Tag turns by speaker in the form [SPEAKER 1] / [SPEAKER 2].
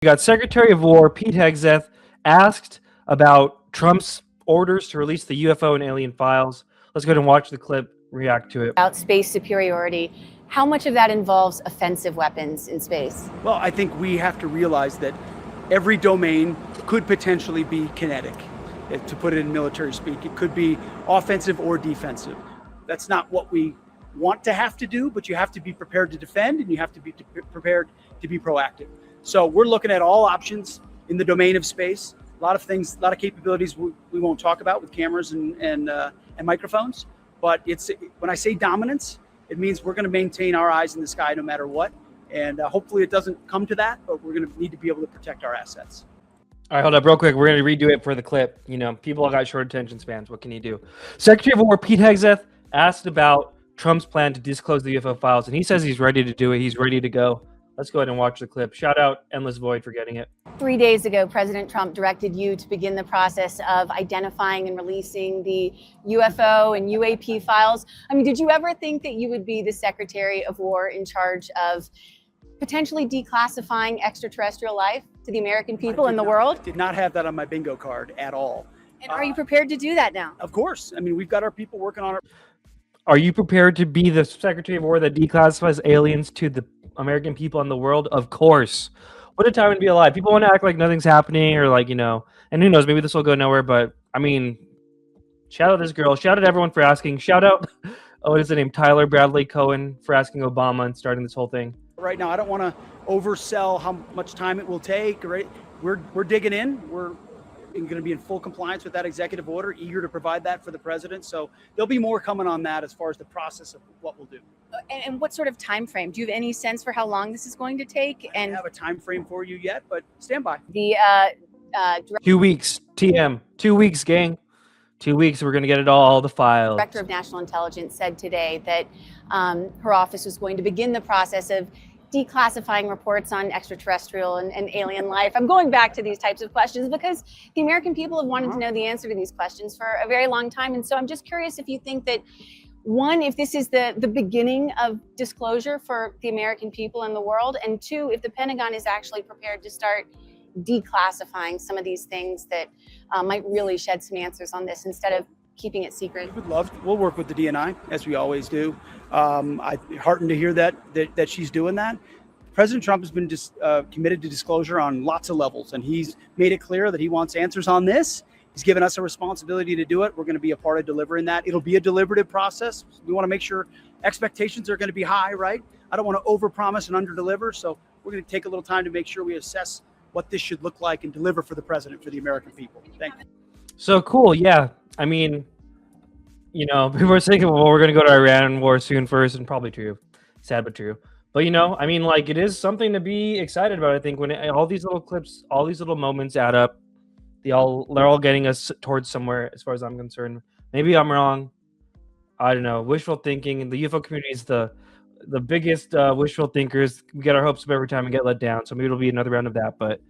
[SPEAKER 1] We got Secretary of War Pete Hegseth asked about Trump's orders to release the UFO and alien files. Let's go ahead and watch the clip, react to it.
[SPEAKER 2] About space superiority, how much of that involves offensive weapons in space?
[SPEAKER 3] Well, I think we have to realize that every domain could potentially be kinetic. To put it in military speak, it could be offensive or defensive. That's not what we want to have to do, but you have to be prepared to defend and you have to be prepared to be proactive. So we're looking at all options in the domain of space. A lot of things, a lot of capabilities we won't talk about with cameras and microphones. But it's when I say dominance, it means we're going to maintain our eyes in the sky no matter what. And hopefully it doesn't come to that, but we're going to need to be able to protect our assets.
[SPEAKER 1] All right, hold up real quick. We're going to redo it for the clip. You know, people got short attention spans. What can you do? Secretary of War Pete Hegseth asked about Trump's plan to disclose the UFO files, and he says he's ready to do it. He's ready to go. Let's go ahead and watch the clip. Shout out Endless Void for getting it.
[SPEAKER 2] 3 days ago, President Trump directed you to begin the process of identifying and releasing the UFO and UAP files. I mean, did you ever think that you would be the Secretary of War in charge of potentially declassifying extraterrestrial life to the American people and the world?
[SPEAKER 3] Did not have that on my bingo card at all.
[SPEAKER 2] And are you prepared to do that now?
[SPEAKER 3] Of course. I mean, we've got our people working on it.
[SPEAKER 1] Are you prepared to be the Secretary of War that declassifies aliens to the American people and the world? Of course. What a time to be alive. People want to act like nothing's happening or like, you know, and who knows, maybe this will go nowhere, but I mean, shout out this girl. Shout out everyone for asking. Shout out, what is the name? Tyler Bradley Cohen for asking Obama and starting this whole thing.
[SPEAKER 3] Right now, I don't want to oversell how much time it will take. Right? We're digging in. We're going to be in full compliance with that executive order, eager to provide that for the president. So there'll be more coming on that as far as the process of what we'll do.
[SPEAKER 2] And what sort of time frame? Do you have any sense for how long this is going to take?
[SPEAKER 3] I don't have a time frame for you yet, but stand by.
[SPEAKER 2] The
[SPEAKER 1] 2 weeks, TM. 2 weeks, gang. 2 weeks, we're going to get it all the files.
[SPEAKER 2] Director of National Intelligence said today that her office was going to begin the process of declassifying reports on extraterrestrial and alien life. I'm going back to these types of questions because the American people have wanted to know the answer to these questions for a very long time. And so I'm just curious if you think that, one, if this is the beginning of disclosure for the American people and the world, and two, if the Pentagon is actually prepared to start declassifying some of these things that might really shed some answers on this instead of keeping it secret.
[SPEAKER 3] We'll work with the DNI as we always do. I'm heartened to hear that she's doing that. President Trump has been committed to disclosure on lots of levels, and he's made it clear that he wants answers on this. He's given us a responsibility to do it. We're going to be a part of delivering that. It'll be a deliberative process. We want to make sure expectations are going to be high, right? I don't want to overpromise and underdeliver, so we're going to take a little time to make sure we assess what this should look like and deliver for the president, for the American people. Thank you.
[SPEAKER 1] So cool, yeah. I mean, you know, people are thinking, well, we're going to go to Iran war soon first, and probably true. Sad but true. But, you know, I mean, like, it is something to be excited about, I think, when all these little clips, all these little moments add up. They're all getting us towards somewhere, as far as I'm concerned. Maybe I'm wrong. I don't know. Wishful thinking, and the UFO community is the biggest wishful thinkers. We get our hopes up every time and get let down. So maybe it'll be another round of that. But